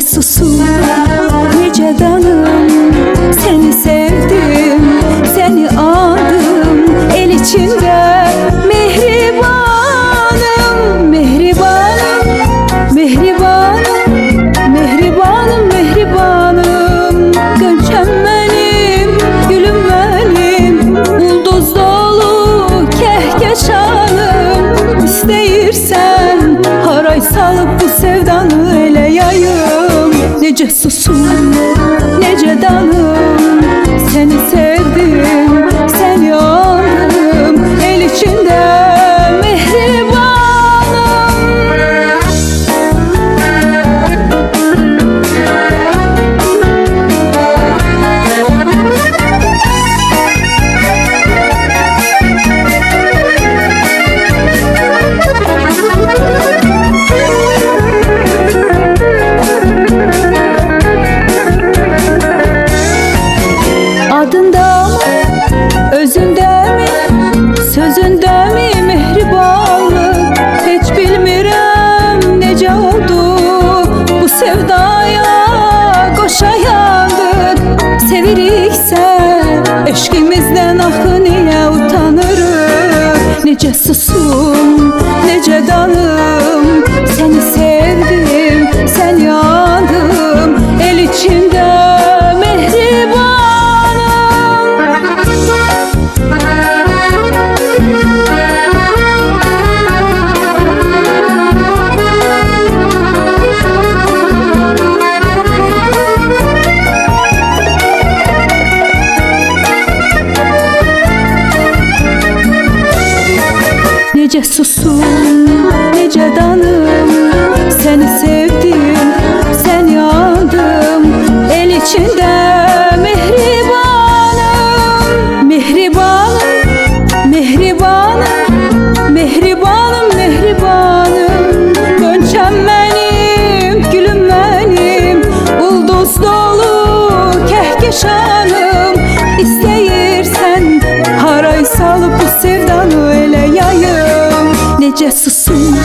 susum, nece danım. Seni sevdim, seni aldım el içinde. Mehribanım, mehribanım, mehribanım, mehribanım, mehribanım. Gönçem benim, gülüm benim, ulduz dolu kehkeşanım. İsteyirsen haray salıp bu sevdanı ele yayım. Nece susum, nece danım. Seni sevdim, seni aldım el içinde. Adında mı, özünde mi, sözünde mi mehribanlık? Hiç bilmirəm nece oldu bu sevdaya koşayandık. Sevirikse eşkimizden axı niye utanırıq? Nece susum, nece danım. Seni sevdim, seni aldım el içinde. Nece susum, nece danım. Seni sevdim, seni aldım el içinde. Mehribanım, mehribanım, mehribanım, mehribanım, mehribanım. Gönçem benim, gülüm benim, ulduz dolu kehkeşanım. İsteyirsen haray salıp bu sevdanı ele yayım. Nece susum,